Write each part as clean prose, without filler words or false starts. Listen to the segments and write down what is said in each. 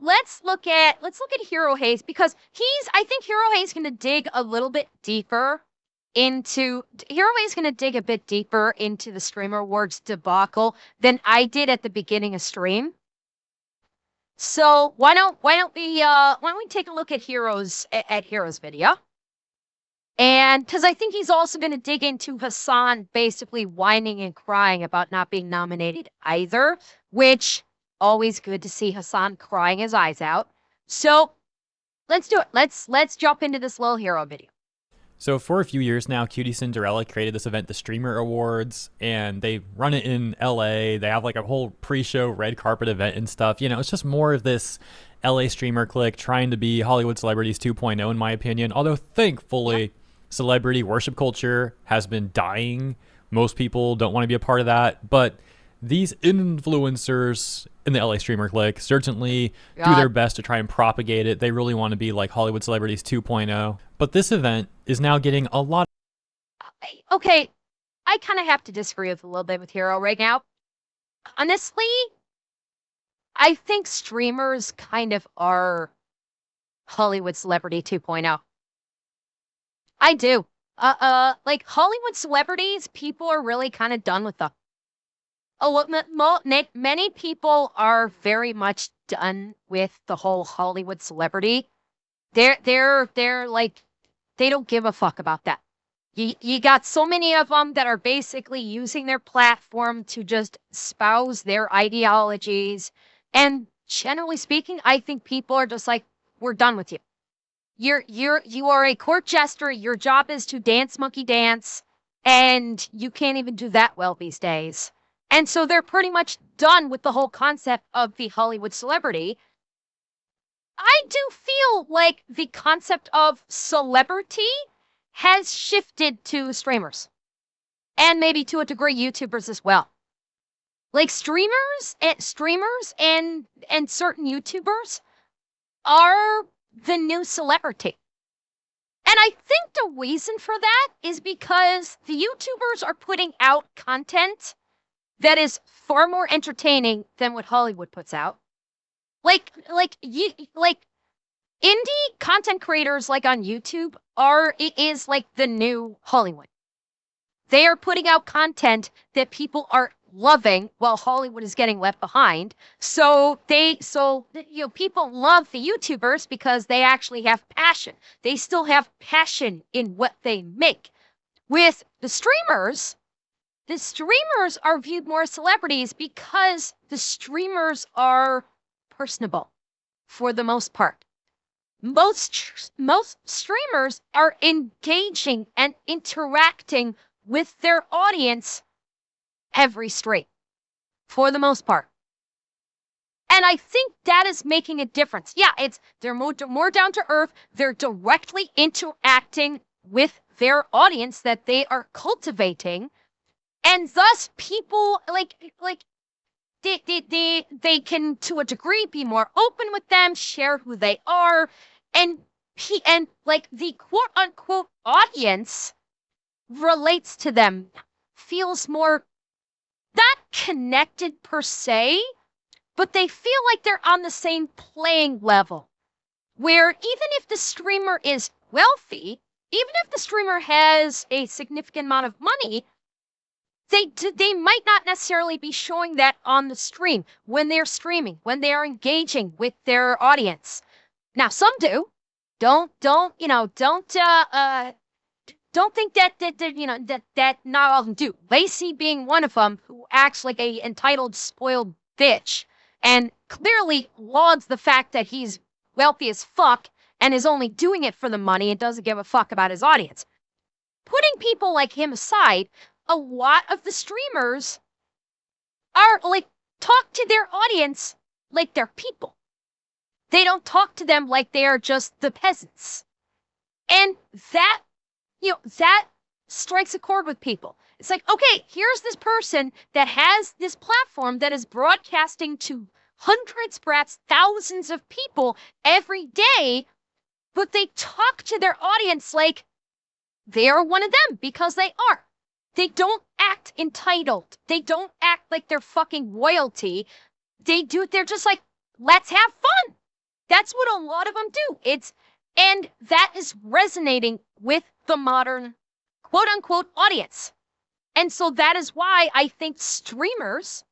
let's look at Hero Hayes because I think Hero Hayes going to dig a little bit deeper into Hero Hayes going to dig a bit deeper into the Streamer Awards debacle than I did at the beginning of stream. So why don't we take a look at Hero's video? And because I think he's also going to dig into Hassan basically whining and crying about not being nominated either, which always good to see Hassan crying his eyes out. So let's do it. Let's jump into this little Hero video. So for a few years now, Cutie Cinderella created this event, the Streamer Awards, and they run it in LA. They have like a whole pre-show red carpet event and stuff. You know, it's just more of this LA streamer clique trying to be Hollywood Celebrities 2.0 in my opinion. Although thankfully, celebrity worship culture has been dying. Most people don't want to be a part of that, but these influencers in the LA streamer clique certainly do their best to try and propagate it. They really want to be like Hollywood Celebrities 2.0. But this event is now getting a lot. Okay, I kind of have to disagree with a little bit with Hero right now. Honestly, I think streamers kind of are Hollywood Celebrity 2.0. I do. Like Hollywood celebrities, people are really kind of done with them. Many people are very much done with the whole Hollywood celebrity. They're like, they don't give a fuck about that. You got so many of them that are basically using their platform to just espouse their ideologies. And generally speaking, I think people are just like, we're done with you. You are a court jester. Your job is to dance monkey dance, and you can't even do that well these days. And so they're pretty much done with the whole concept of the Hollywood celebrity. I do feel like the concept of celebrity has shifted to streamers. And maybe to a degree YouTubers as well. Like streamers and certain YouTubers are the new celebrity. And I think the reason for that is because the YouTubers are putting out content that is far more entertaining than what Hollywood puts out. Like indie content creators like on YouTube is like the new Hollywood. They are putting out content that people are loving while Hollywood is getting left behind. So people love the YouTubers because they actually have passion. They still have passion in what they make. With the streamers are viewed more as celebrities because the streamers are personable for the most part. Most streamers are engaging and interacting with their audience every stream, for the most part. And I think that is making a difference. Yeah, they're more down to earth. They're directly interacting with their audience that they are cultivating. And thus people they can to a degree be more open with them, share who they are, and like the quote unquote audience relates to them, feels more not connected per se, but they feel like they're on the same playing level. Where even if the streamer is wealthy, even if the streamer has a significant amount of money, they might not necessarily be showing that on the stream when they're streaming, when they are engaging with their audience. Now, some do. Don't think that not all of them do. Lacey being one of them, who acts like a entitled, spoiled bitch, and clearly lauds the fact that he's wealthy as fuck and is only doing it for the money and doesn't give a fuck about his audience. Putting people like him aside, a lot of the streamers are like talk to their audience like they're people. They don't talk to them like they are just the peasants. And that strikes a chord with people. It's like, okay, here's this person that has this platform that is broadcasting to hundreds, perhaps thousands of people every day, but they talk to their audience like they are one of them because they are. They don't act entitled. They don't act like they're fucking royalty. They're just like, let's have fun. That's what a lot of them do. And that is resonating with the modern quote unquote audience. And so that is why I think streamers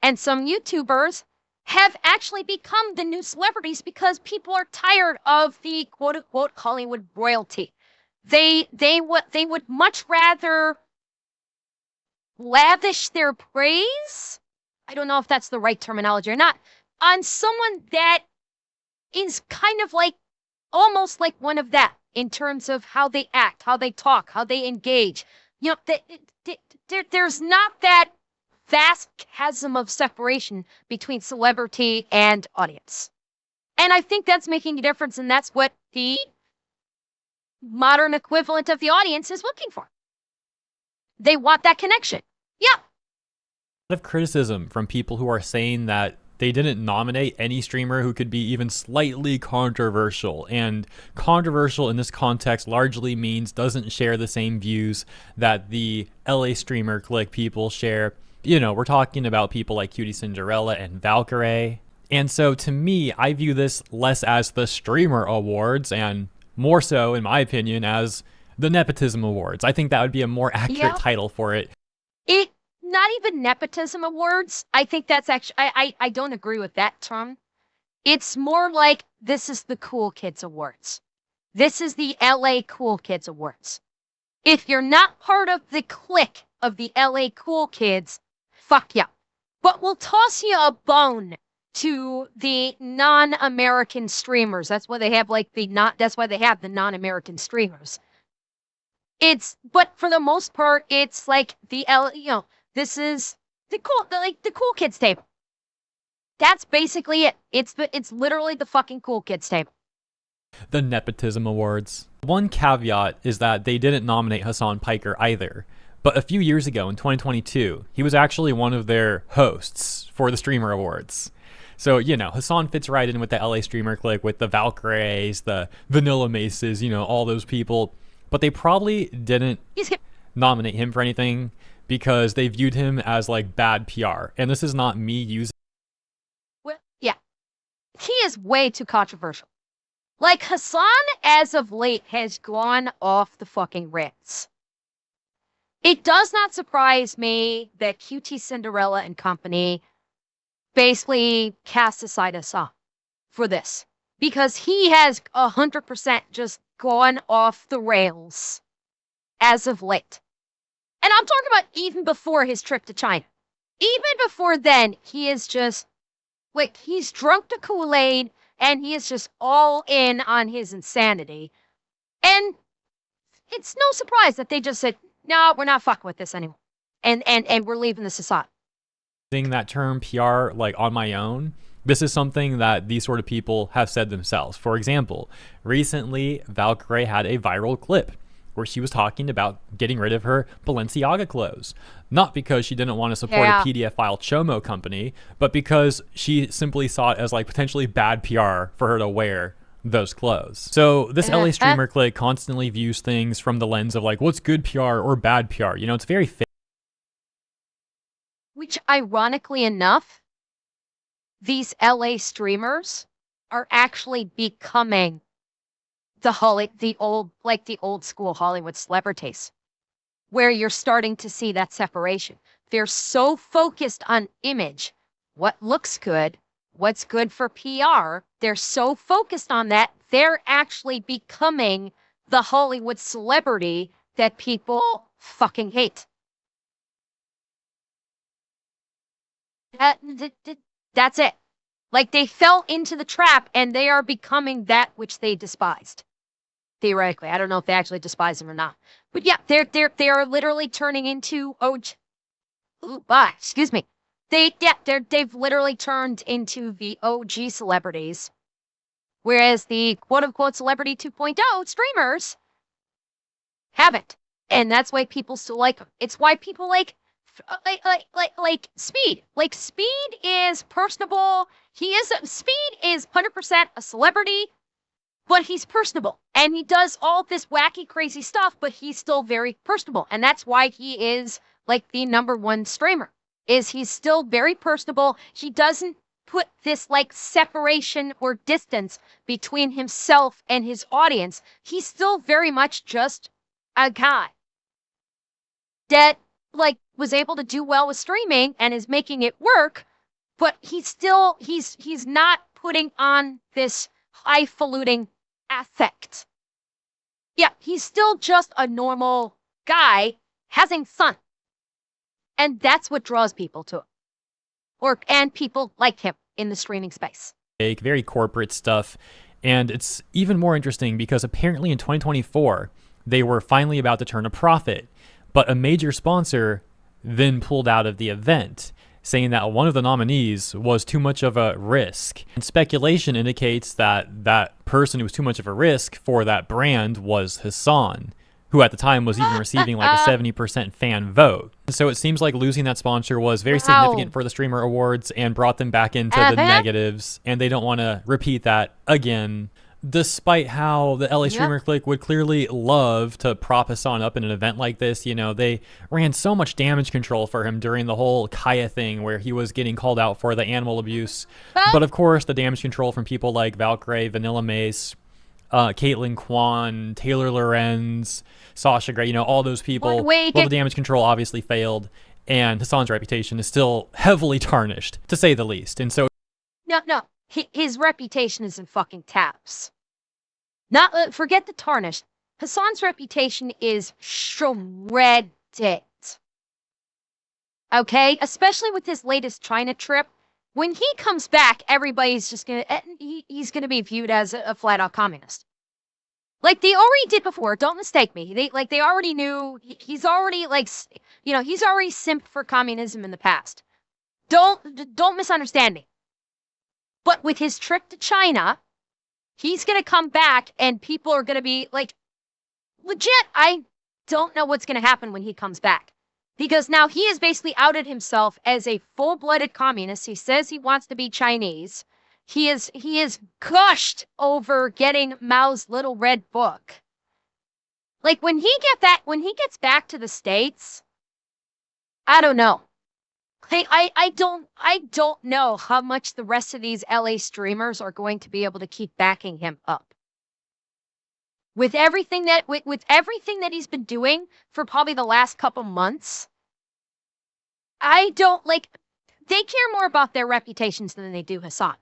and some YouTubers have actually become the new celebrities, because people are tired of the quote unquote Hollywood royalty. They would much rather lavish their praise. I don't know if that's the right terminology or not, on someone that is kind of like almost like one of that in terms of how they act, how they talk, how they engage. You know, there's not that vast chasm of separation between celebrity and audience. And I think that's making a difference, and that's what the modern equivalent of the audience is looking for. They want that connection. Yeah. A lot of criticism from people who are saying that they didn't nominate any streamer who could be even slightly controversial. And controversial in this context largely means doesn't share the same views that the LA streamer clique people share. You know, we're talking about people like Cutie Cinderella and Valkyrae. And so to me, I view this less as the streamer awards and more so, in my opinion, as the nepotism awards. I think that would be a more accurate title for it. Not even nepotism awards. I think that's actually, I don't agree with that term. It's more like, this is the Cool Kids Awards. This is the LA Cool Kids Awards. If you're not part of the clique of the LA Cool Kids, fuck yeah. But we'll toss you a bone to the non-American streamers. That's why they have that's why they have the non-American streamers. But for the most part, it's like this is the cool kids table. That's basically it. It's literally the fucking cool kids table. The nepotism awards. One caveat is that they didn't nominate Hassan Piker either. But a few years ago in 2022, he was actually one of their hosts for the Streamer Awards. So, you know, Hassan fits right in with the LA streamer clique, with the Valkyraes, the Vanilla Maces, you know, all those people. But they probably didn't nominate him for anything because they viewed him as like bad PR. And this is not me using. Well, yeah. He is way too controversial. Like, Hassan, as of late, has gone off the fucking rails. It does not surprise me that QT Cinderella and company basically cast aside Hassan for this, because he has 100% just gone off the rails as of late. And I'm talking about even before his trip to China. Even before then, he is just, like, he's drunk the Kool-Aid, and he is just all in on his insanity. And it's no surprise that they just said, no, we're not fucking with this anymore. And we're leaving the society. That term PR like on my own, this is something that these sort of people have said themselves. For example, recently Valkyrae had a viral clip where she was talking about getting rid of her Balenciaga clothes. Not because she didn't want to support a PDF file Chomo company, but because she simply saw it as like potentially bad PR for her to wear those clothes. So this LA streamer clique constantly views things from the lens of like, what's good PR or bad PR? You know, it's very which, ironically enough, these LA streamers are actually becoming the old school Hollywood celebrities, where you're starting to see that separation. They're so focused on image, what looks good, what's good for PR. They're so focused on that, they're actually becoming the Hollywood celebrity that people fucking hate. That's it. Like, they fell into the trap, and they are becoming that which they despised. Theoretically, I don't know if they actually despise them or not, but yeah, they are literally turning into excuse me. They've literally turned into the OG celebrities, whereas the quote unquote celebrity 2.0 streamers haven't, and that's why people still like them. It's why people like Speed. Like, Speed is personable. Speed is 100% a celebrity, but he's personable. And he does all this wacky, crazy stuff, but he's still very personable. And that's why he is like the #1 streamer. He's still very personable. He doesn't put this like separation or distance between himself and his audience. He's still very much just a guy that like was able to do well with streaming and is making it work, but he's not putting on this highfalutin affect. Yeah, he's still just a normal guy having fun. And that's what draws people to him. And people like him in the streaming space. Very corporate stuff. And it's even more interesting because apparently in 2024, they were finally about to turn a profit. But a major sponsor then pulled out of the event, saying that one of the nominees was too much of a risk. And speculation indicates that that person who was too much of a risk for that brand was Hassan, who at the time was even receiving like a 70% fan vote. So it seems like losing that sponsor was very significant for the Streamer Awards and brought them back into the negatives, and they don't want to repeat that again. Despite how the LA Streamer Clique would clearly love to prop Hassan up in an event like this, you know, they ran so much damage control for him during the whole Kaya thing where he was getting called out for the animal abuse. But of course, the damage control from people like Valkyrie, Vanilla Mace, Caitlin Kwan, Taylor Lorenz, Sasha Grey, you know, all those people. Well, the damage control obviously failed, and Hassan's reputation is still heavily tarnished, to say the least. And so... No. His reputation is in fucking taps. Not forget the tarnished. Hassan's reputation is shredded. Okay? Especially with his latest China trip. When he comes back, everybody's just he's gonna be viewed as a flat-out communist. Like they already did before, don't mistake me. They already knew, he's already he's already simped for communism in the past. Don't misunderstand me. But with his trip to China, he's going to come back and people are going to be like, legit, I don't know what's going to happen when he comes back. Because now he has basically outed himself as a full-blooded communist. He says he wants to be Chinese. He is gushed over getting Mao's little red book. Like when he gets back to the States, I don't know. I don't know how much the rest of these LA streamers are going to be able to keep backing him up. With everything that he's been doing for probably the last couple months, they care more about their reputations than they do Hassan.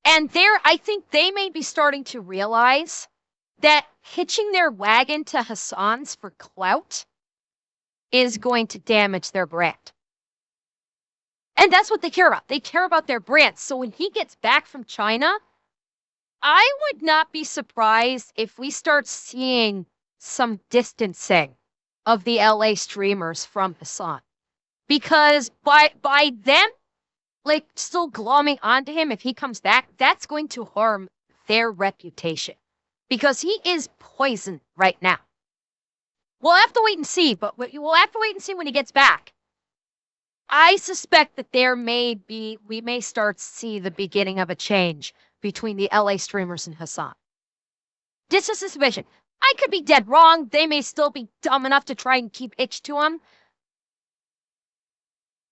And I think they may be starting to realize that hitching their wagon to Hassan's for clout is going to damage their brand. And that's what they care about. They care about their brand. So when he gets back from China, I would not be surprised if we start seeing some distancing of the LA streamers from Hassan. Because by them, still glomming onto him if he comes back, that's going to harm their reputation. Because he is poison right now. We'll have to wait and see, but we'll have to wait and see when he gets back. I suspect that we may start to see the beginning of a change between the LA streamers and Hassan. This is a suspicion. I could be dead wrong. They may still be dumb enough to try and keep itch to him.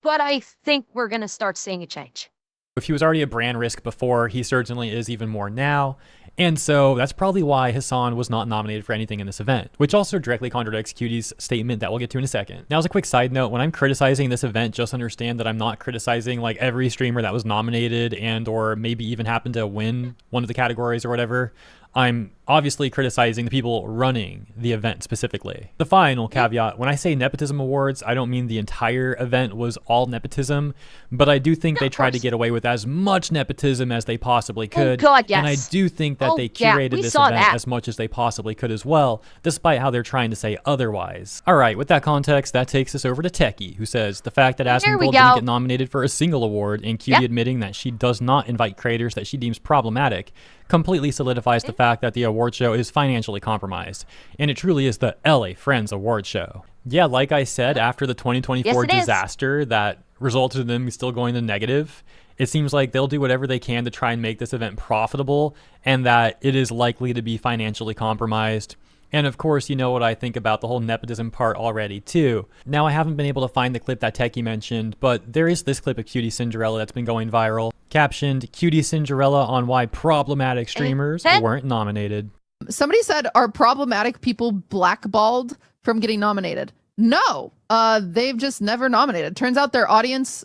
But I think we're going to start seeing a change. If he was already a brand risk before, he certainly is even more now. And so that's probably why Hassan was not nominated for anything in this event, which also directly contradicts Cutie's statement that we'll get to in a second. Now, as a quick side note, when I'm criticizing this event, just understand that I'm not criticizing like every streamer that was nominated and or maybe even happened to win one of the categories or whatever. I'm obviously criticizing the people running the event specifically. The final caveat, when I say nepotism awards, I don't mean the entire event was all nepotism, but I do think they tried to get away with as much nepotism as they possibly could. Oh God, yes. And I do think that they curated this event as much as they possibly could as well, despite how they're trying to say otherwise. All right, with that context, that takes us over to Techie, who says the fact that Asmongold didn't get nominated for a single award and Cutie admitting that she does not invite creators that she deems problematic completely solidifies the fact that the award show is financially compromised, and it truly is the LA Friends award show. Yeah, like I said, after the 2024 disaster that resulted in them still going to negative, it seems like they'll do whatever they can to try and make this event profitable, and that it is likely to be financially compromised. And of course, you know what I think about the whole nepotism part already too. Now, I haven't been able to find the clip that Techie mentioned, but there is this clip of Cutie Cinderella that's been going viral. captioned Cutie Cinderella on why problematic streamers That- weren't nominated. Somebody said, are problematic people blackballed from getting nominated? No, they've just never nominated. Turns out their audience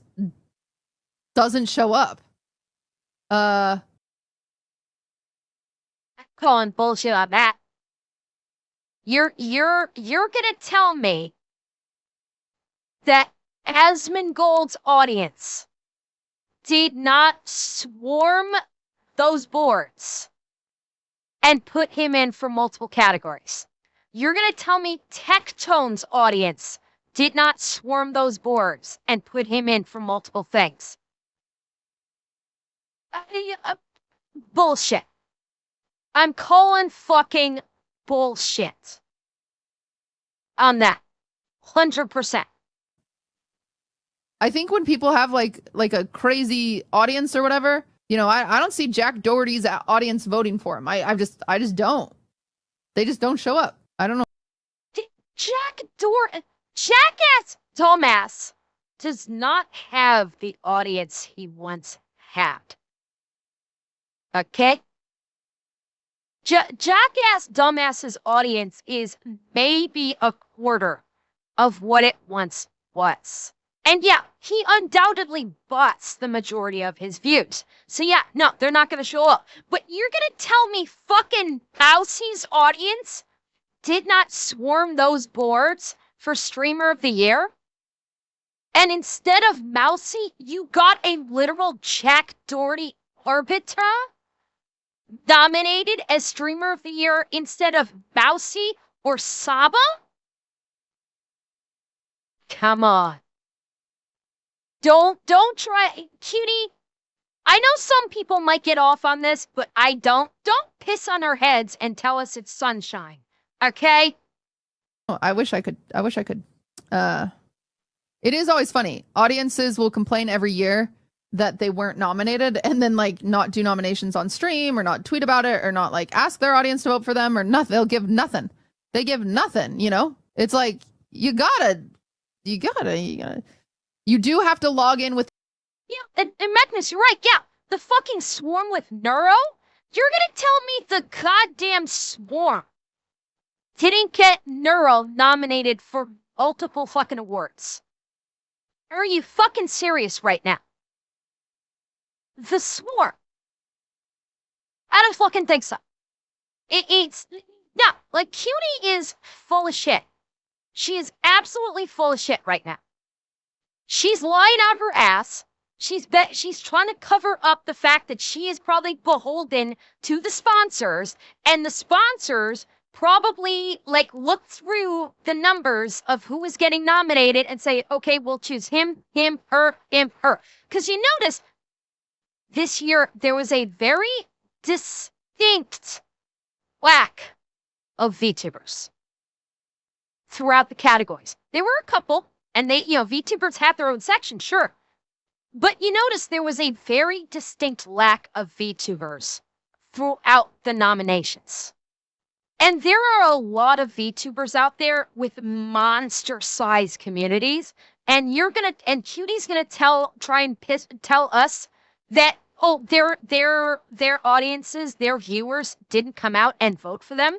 doesn't show up. Calling bullshit on that. You're gonna tell me that Asmongold's audience did not swarm those boards and put him in for multiple categories. You're gonna tell me Tectone's audience did not swarm those boards and put him in for multiple things. Bullshit. I'm calling fucking bullshit on that. 100%. I think when people have like a crazy audience or whatever, you know, I don't see Jack Doherty's audience voting for him. I just don't. They just don't show up. I don't know. Jackass dumbass does not have the audience he once had. Okay? Jackass dumbass's audience is maybe a quarter of what it once was. And yeah, he undoubtedly bots the majority of his views. So yeah, no, they're not going to show up. But you're going to tell me fucking Mousie's audience did not swarm those boards for Streamer of the Year? And instead of Mousy, you got a literal Jack Doherty Arbitra nominated as Streamer of the Year instead of Mousy or Saba? Come on. Don't try, Cutie. I know some people might get off on this, but I don't. Don't piss on our heads and tell us it's sunshine. Okay? Oh, I wish I could. It is always funny. Audiences will complain every year that they weren't nominated and then like not do nominations on stream or not tweet about it or not like ask their audience to vote for them or nothing. They'll give nothing. They give nothing, you know? It's like you do have to log in with. Yeah, and Magnus, you're right. Yeah, the fucking swarm with Neuro? You're gonna tell me the goddamn swarm didn't get Neuro nominated for multiple fucking awards? Are you fucking serious right now? The swarm. I don't fucking think so. It's no, like Cutie is full of shit. She is absolutely full of shit right now. She's lying out her ass. She's trying to cover up the fact that she is probably beholden to the sponsors, and the sponsors probably like look through the numbers of who is getting nominated and say, okay, we'll choose him, her. Because you notice this year there was a very distinct lack of VTubers throughout the categories. There were a couple, and they, VTubers had their own section, sure. But you notice there was a very distinct lack of VTubers throughout the nominations. And there are a lot of VTubers out there with monster-sized communities, and Cutie's gonna tell us that their audiences, their viewers didn't come out and vote for them.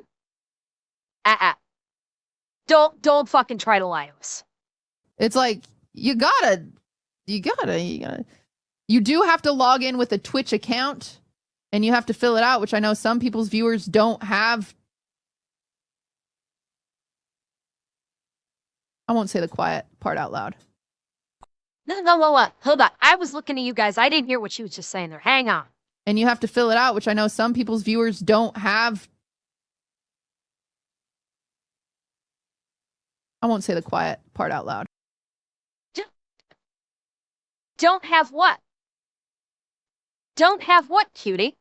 Don't fucking try to lie to us. It's like you do have to log in with a Twitch account and you have to fill it out, which I know some people's viewers don't have. I won't say the quiet part out loud. No, hold on. I was looking at you guys. I didn't hear what she was just saying there. Hang on. And you have to fill it out, which I know some people's viewers don't have. I won't say the quiet part out loud. Don't have what? Don't have what, Cutie?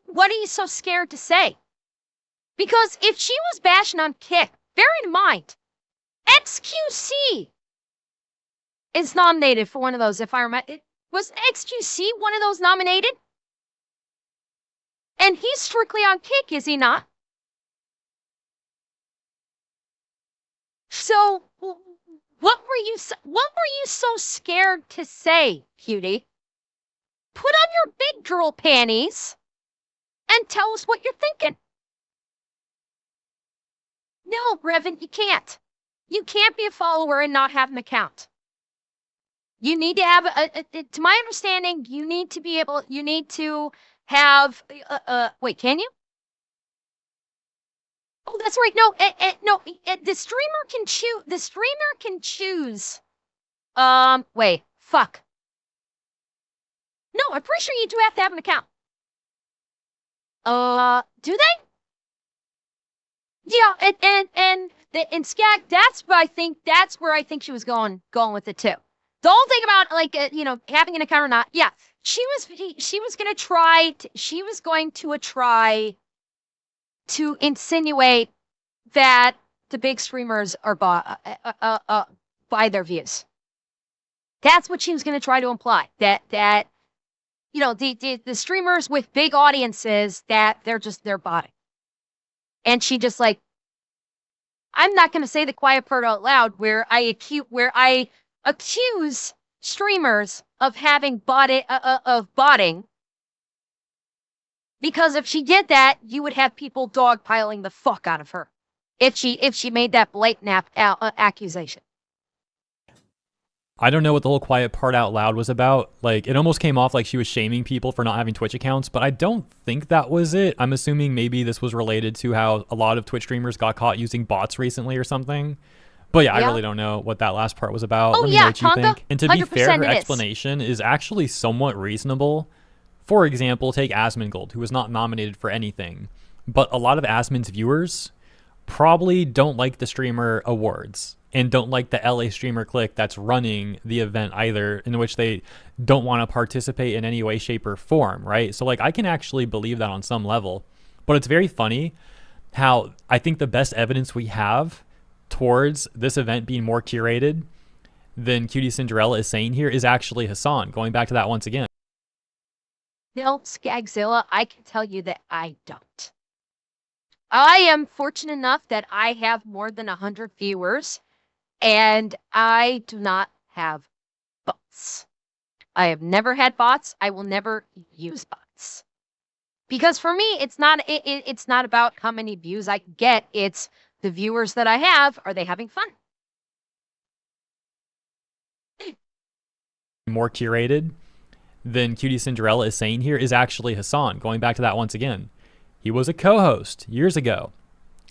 What are you so scared to say? Because if she was bashing on Kick, bear in mind, XQC is nominated for one of those, if I remember. Was XQC one of those nominated? And he's strictly on Kick, is he not? So, What were you so scared to say, cutie? Put on your big girl panties and tell us what you're thinking. No, Revan, you can't. You can't be a follower and not have an account. You need to have to my understanding, you need to have wait, can you? Oh, that's right. No, no, the streamer can choose. Wait, fuck. No, I'm pretty sure you do have to have an account. Do they? Yeah, and Skag, that's where I think she was going with it too. The whole thing about like having an account or not. Yeah, she was gonna try. She was going to try to insinuate that the big streamers are buy their views. That's what she was going to try to imply. That the streamers with big audiences, that they're botting. And she just like, I'm not going to say the quiet part out loud where I accuse streamers of having botting, because if she did that, you would have people dogpiling the fuck out of her if she made that blatant accusation. I don't know what the whole quiet part out loud was about. Like, it almost came off like she was shaming people for not having Twitch accounts, but I don't think that was it. I'm assuming maybe this was related to how a lot of Twitch streamers got caught using bots recently or something. But yeah, I really don't know what that last part was about. Oh, Let me know what you think. And to be fair, her it is. explanation is actually somewhat reasonable. For example, take Asmongold, who was not nominated for anything. But a lot of Asmon's viewers probably don't like the streamer awards and don't like the LA streamer clique that's running the event either, in which they don't want to participate in any way, shape, or form, right? So like, I can actually believe that on some level. But it's very funny how I think the best evidence we have towards this event being more curated than Cutie Cinderella is saying here is actually Hassan, going back to that once again. No, Skagzilla, I can tell you that I don't. I am fortunate enough that I have more than 100 viewers, and I do not have bots. I have never had bots. I will never use bots. Because for me, it's not about how many views I can get. It's the viewers that I have, are they having fun? More curated than Cutie Cinderella is saying here is actually Hassan, going back to that once again. He was a co-host years ago,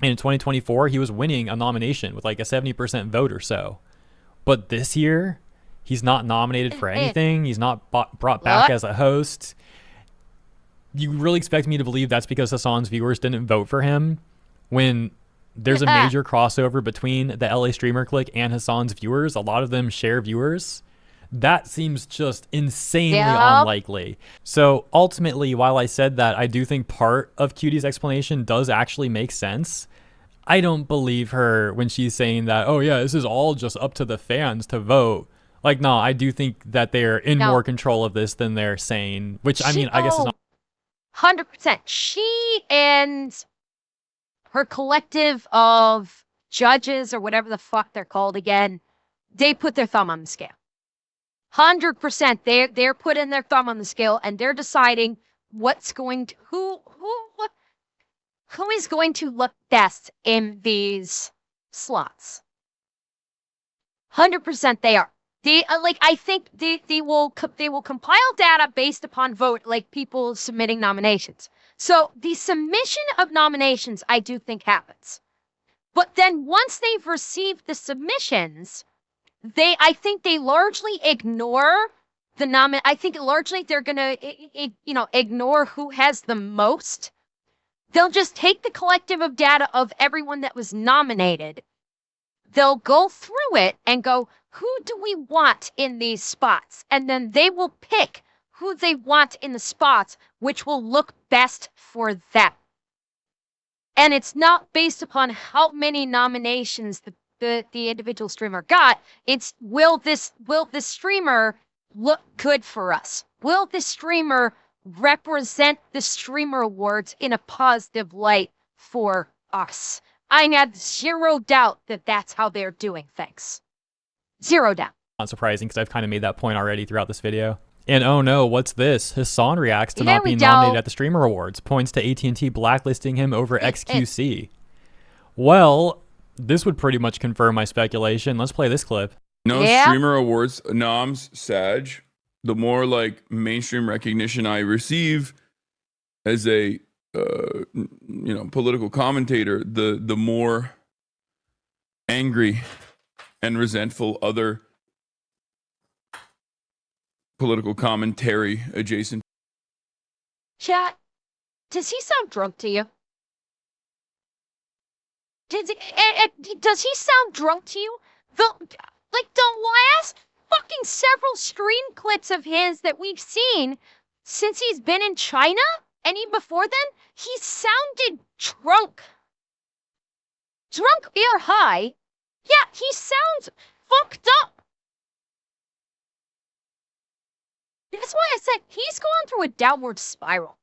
and in 2024 he was winning a nomination with like a 70% vote or so. But this year he's not nominated for anything. He's not brought back as a host. You really expect me to believe that's because Hassan's viewers didn't vote for him, when there's a major crossover between the LA streamer clique and Hassan's viewers? A lot of them share viewers. That seems just insanely unlikely. So ultimately, while I said that I do think part of Cutie's explanation does actually make sense, I don't believe her when she's saying that, oh yeah, this is all just up to the fans to vote. Like, no, I do think that they're in more control of this than they're saying, which I mean, I guess is not 100%. She and her collective of judges, or whatever the fuck they're called again, they put their thumb on the scale. 100%. They're putting their thumb on the scale, and they're deciding what's going to who is going to look best in these slots. 100% they are. They I think they will compile data based upon vote, like people submitting nominations. So the submission of nominations, I do think, happens. But then once they've received the submissions, I think they largely ignore the I think largely they're gonna ignore who has the most. They'll just take the collective of data of everyone that was nominated. They'll go through it and go, who do we want in these spots? And then they will pick who they want in the spots, which will look best for them. And it's not based upon how many nominations the individual streamer got. It's will this streamer look good for us? Will this streamer represent the streamer awards in a positive light for us? I have zero doubt that that's how they're doing things. 0 down. Not surprising because I've kind of made that point already throughout this video. And oh no, what's this? Hassan reacts to There not we being go. nominated at the Streamer Awards, points to AT&T blacklisting him over XQC. Well, this would pretty much confirm my speculation. Let's play this clip. No Yeah. streamer awards, noms, Sag. The more like mainstream recognition I receive as a political commentator, the more angry and resentful other political commentary adjacent. Chat, does he sound drunk to you? Does he sound drunk to you? The last fucking several stream clips of his that we've seen since he's been in China, and even before then, he sounded drunk. Drunk or high. Yeah, he sounds fucked up. That's why I said he's going through a downward spiral.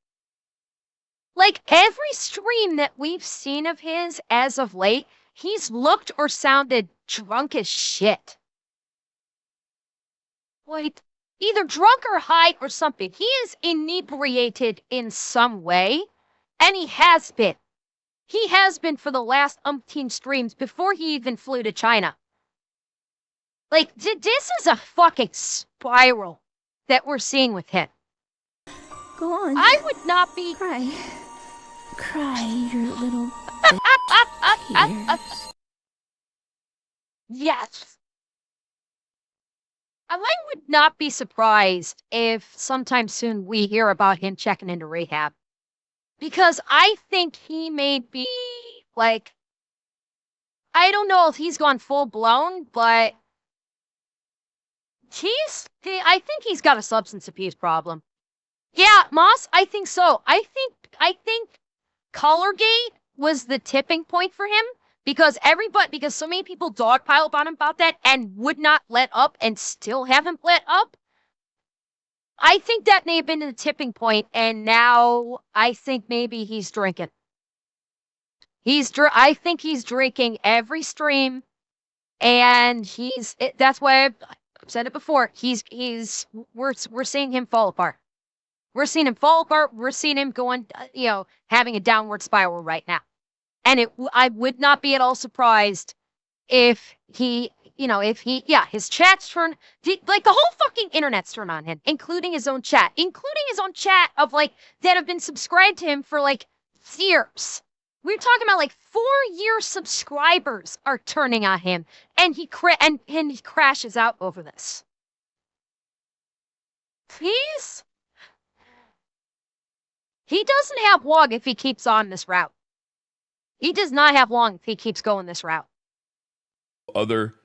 Like, every stream that we've seen of his as of late, he's looked or sounded drunk as shit. Like, either drunk or high or something. He is inebriated in some way, and he has been. He has been for the last umpteen streams before he even flew to China. Like, this is a fucking spiral that we're seeing with him. Go on. I would not be... Cry. Cry your little tears. Yes. I would not be surprised if sometime soon we hear about him checking into rehab. Because I think he may be, like... I don't know if he's gone full-blown, but... I think he's got a substance abuse problem. Yeah, Moss, I think so. I think Colorgate was the tipping point for him because so many people dogpiled on him about that and would not let up and still haven't let up. I think that may have been the tipping point, and now I think maybe he's drinking. I think he's drinking every stream, and that's why I've said it before. We're seeing him fall apart. We're seeing him fall apart. We're seeing him going, having a downward spiral right now. And I would not be at all surprised if his chat's turned, like the whole fucking internet's turned on him, including his own chat of like, that have been subscribed to him for like years. We're talking about like 4-year subscribers are turning on him, and he crashes out over this. Please? He doesn't have long if he keeps on this route. He does not have long if he keeps going this route. Other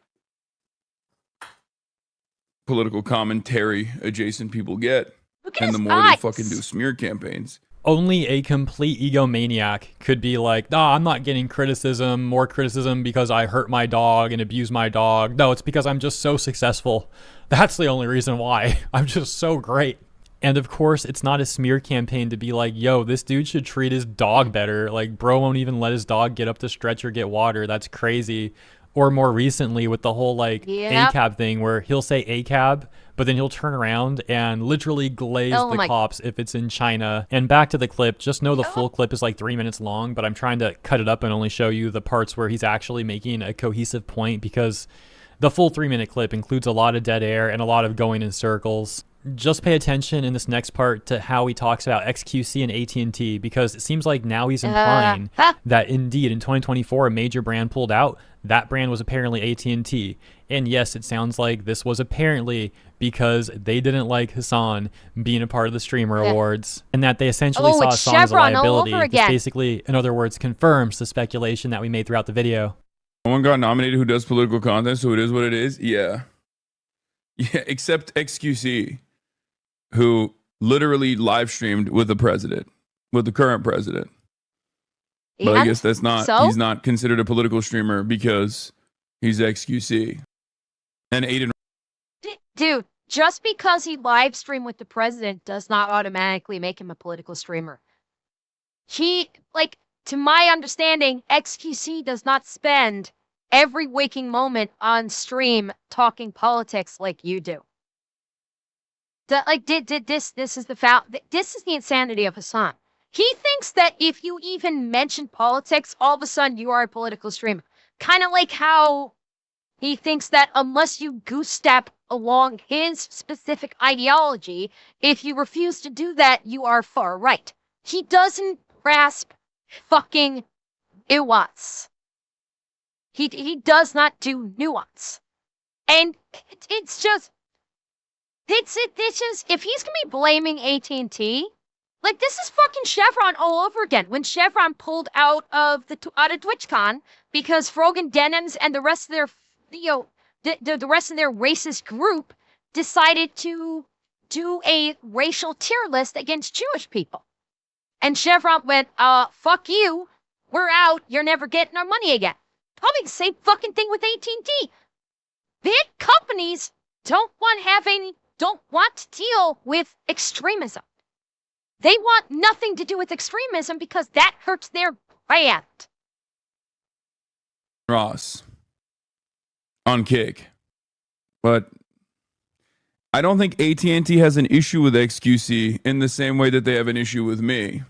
political commentary adjacent people get, Look at and his the more eyes. they fucking do smear campaigns. Only a complete egomaniac could be like, I'm not getting more criticism because I hurt my dog and abused my dog. No, it's because I'm just so successful. That's the only reason why. I'm just so great. And of course, it's not a smear campaign to be like, yo, this dude should treat his dog better. Like, bro won't even let his dog get up the stretcher, get water. That's crazy. Or more recently with the whole like ACAB thing where he'll say ACAB, but then he'll turn around and literally glaze the cops if it's in China. And back to the clip, just know the full clip is like 3 minutes long, but I'm trying to cut it up and only show you the parts where he's actually making a cohesive point because the full 3-minute clip includes a lot of dead air and a lot of going in circles. Just pay attention in this next part to how he talks about XQC and AT&T because it seems like now he's implying that indeed in 2024 a major brand pulled out. That brand was apparently AT&T. And yes, it sounds like this was apparently because they didn't like Hassan being a part of the Streamer Awards and that they essentially saw Hassan as a liability. This basically, in other words, confirms the speculation that we made throughout the video. No one got nominated who does political content, so it is what it is. Yeah, except XQC, who literally live streamed with the president, with the current president. But I guess that's not, he's not considered a political streamer because he's XQC. And Aiden. Dude, just because he live streamed with the president does not automatically make him a political streamer. To my understanding, XQC does not spend every waking moment on stream talking politics like you do. This is this is the insanity of Hassan. He thinks that if you even mention politics, all of a sudden you are a political streamer. Kind of like how he thinks that unless you goose step along his specific ideology, if you refuse to do that, you are far right. He doesn't grasp fucking nuance. He does not do nuance. And it's just if he's gonna be blaming AT&T, like this is fucking Chevron all over again. When Chevron pulled out of TwitchCon because Frogan Denims and the rest of their the rest of their racist group decided to do a racial tier list against Jewish people. And Chevron went, fuck you, we're out, you're never getting our money again. Probably the same fucking thing with AT&T. Big companies don't want to deal with extremism. They want nothing to do with extremism because that hurts their brand. Ross on Kick, but I don't think AT&T has an issue with XQC in the same way that they have an issue with me.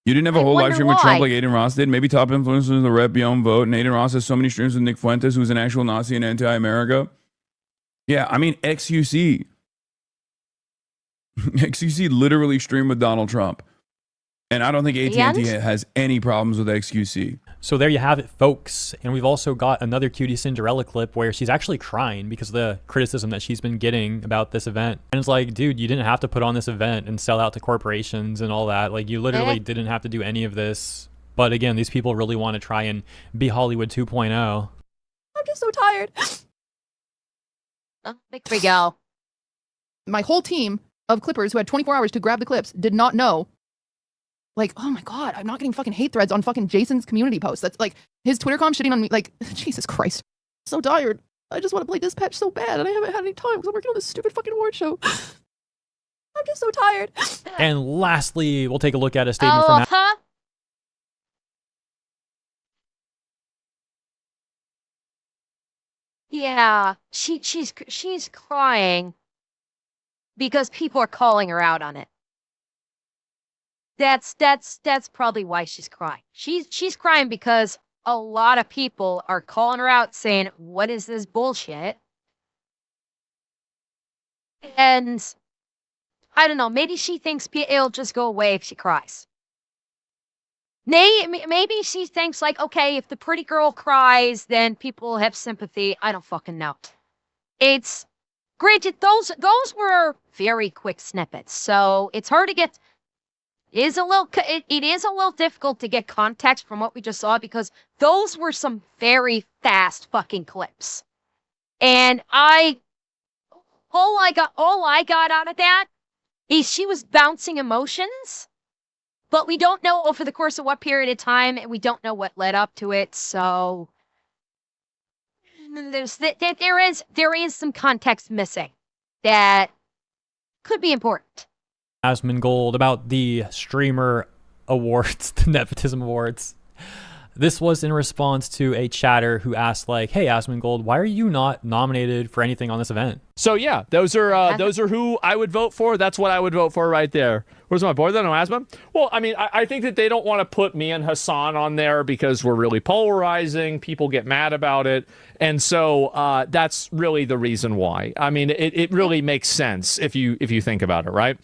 You didn't have a whole live stream with Trump like Aiden Ross did. Maybe top influencers in the Red Beyond vote, and Aiden Ross has so many streams with Nick Fuentes, who's an actual Nazi and anti-America. Yeah, I mean XQC. XQC literally streamed with Donald Trump. And I don't think AT&T has any problems with XQC. So there you have it, folks. And we've also got another Cutie Cinderella clip where she's actually crying because of the criticism that she's been getting about this event. And it's like, dude, you didn't have to put on this event and sell out to corporations and all that. Like, you literally didn't have to do any of this. But again, these people really want to try and be Hollywood 2.0. I'm just so tired. Oh, there we go. My whole team of clippers who had 24 hours to grab the clips did not know. Like, oh my God, I'm not getting fucking hate threads on fucking Jason's community post. That's like his Twitter com shitting on me. Like, Jesus Christ. I'm so tired. I just want to play Dispatch so bad and I haven't had any time because I'm working on this stupid fucking award show. I'm just so tired. And lastly, we'll take a look at a statement from Yeah, she's crying because people are calling her out on it. That's probably why she's crying. She's crying because a lot of people are calling her out saying, "What is this bullshit?" And I don't know, maybe she thinks it'll just go away if she cries. Maybe she thinks like, okay, if the pretty girl cries, then people have sympathy. I don't fucking know. It's granted, those were very quick snippets, so it's hard to get. It is a little difficult to get context from what we just saw because those were some very fast fucking clips. And all I got out of that is she was bouncing emotions, but we don't know over the course of what period of time, and we don't know what led up to it. So there is some context missing that could be important. Asmongold about the streamer awards, the nepotism awards. This was in response to a chatter who asked, like, "Hey, Asmongold, why are you not nominated for anything on this event?" So yeah, those are who I would vote for. That's what I would vote for right there. Where's my boy then? No, Asmon? Well, I mean, I think that they don't want to put me and Hassan on there because we're really polarizing. People get mad about it. And so that's really the reason why. I mean, it really makes sense if you think about it, right?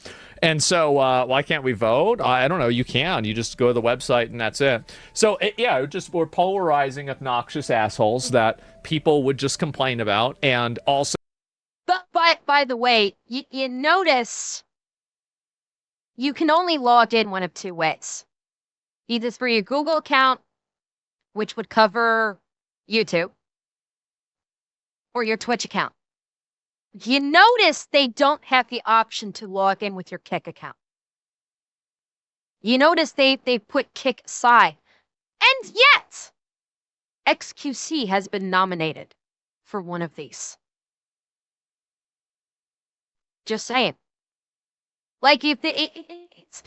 And so why can't we vote? I don't know. You can. You just go to the website and that's it. So, we're polarizing obnoxious assholes that people would just complain about. And also. But by the way, you notice you can only log in one of two ways. Either through your Google account, which would cover YouTube, or your Twitch account. You notice they don't have the option to log in with your Kick account. You notice they put Kick aside. And yet, XQC has been nominated for one of these. Just saying. Like, if it's...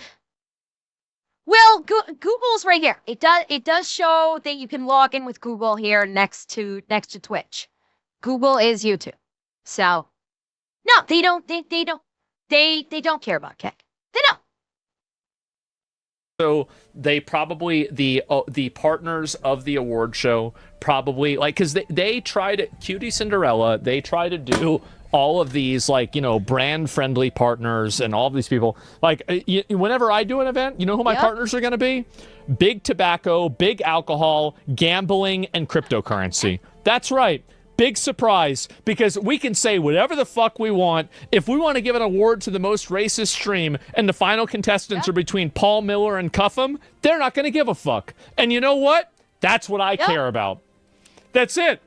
Well, Google's right here. It does show that you can log in with Google here next to Twitch. Google is YouTube. So no, they don't care about Kick. They don't. So they probably the partners of the award show probably like because they try to Cutie Cinderella, they try to do all of these like brand friendly partners and all of these people like whenever I do an event, you know who my partners are going to be? Big tobacco, big alcohol, gambling, and cryptocurrency. That's right. Big surprise, because we can say whatever the fuck we want. If we want to give an award to the most racist stream and the final contestants are between Paul Miller and Cuffham, they're not going to give a fuck. And you know what? That's what I care about. That's it.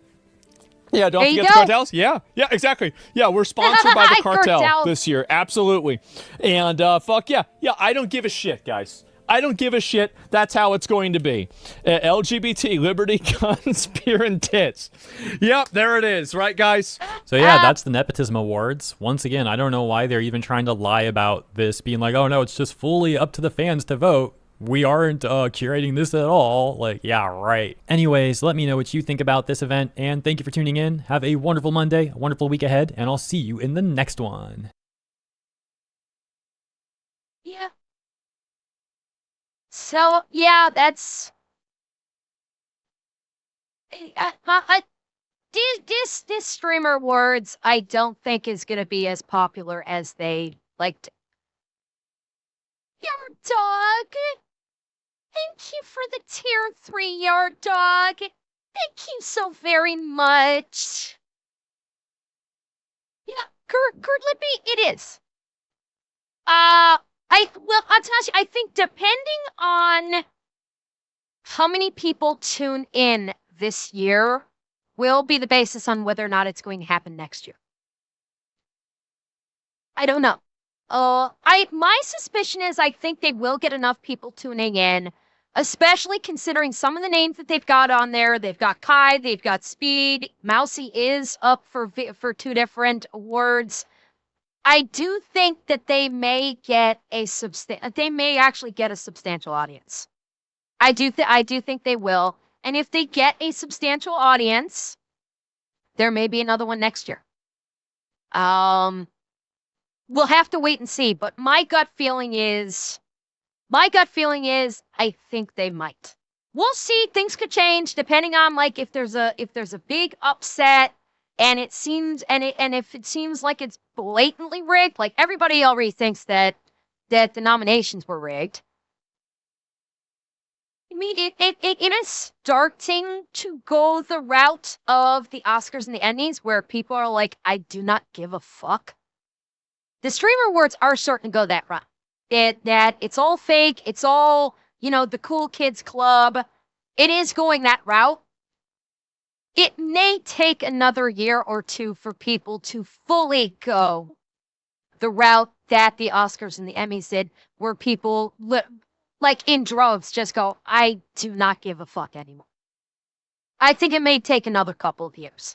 Yeah, don't forget the cartels. Yeah, exactly. Yeah, we're sponsored by the cartel this year. Absolutely. And fuck yeah. Yeah, I don't give a shit, guys. I don't give a shit. That's how it's going to be. LGBT, liberty, guns, beer, and tits. Yep, there it is. Right, guys? So yeah, that's the Nepotism Awards. Once again, I don't know why they're even trying to lie about this, being like, oh no, it's just fully up to the fans to vote. We aren't curating this at all. Like, yeah, right. Anyways, let me know what you think about this event, and thank you for tuning in. Have a wonderful Monday, a wonderful week ahead, and I'll see you in the next one. Yeah. So, yeah, that's... This streamer awards, I don't think is going to be as popular as they liked. Your dog. Thank you for the tier 3, your dog. Thank you so very much. Yeah, Gert Lippy, it is. I'll tell you, I think depending on how many people tune in this year will be the basis on whether or not it's going to happen next year. I don't know. My suspicion is I think they will get enough people tuning in, especially considering some of the names that they've got on there. They've got Kai, they've got Speed. Mousy is up for 2 different awards. I do think that they may get they may actually get a substantial audience. I do think they will. And if they get a substantial audience, there may be another one next year. We'll have to wait and see, but my gut feeling is I think they might. We'll see. Things could change depending on like if there's a big upset and if it seems like it's blatantly rigged, like everybody already thinks that the nominations were rigged. I mean, it is starting to go the route of the Oscars and the Emmys, where people are like, I do not give a fuck. The streamer awards are starting to go that route. That it's all fake. It's all, the cool kids club. It is going that route. It may take another year or 2 for people to fully go the route that the Oscars and the Emmys did, where people, like in droves, just go, I do not give a fuck anymore. I think it may take another couple of years.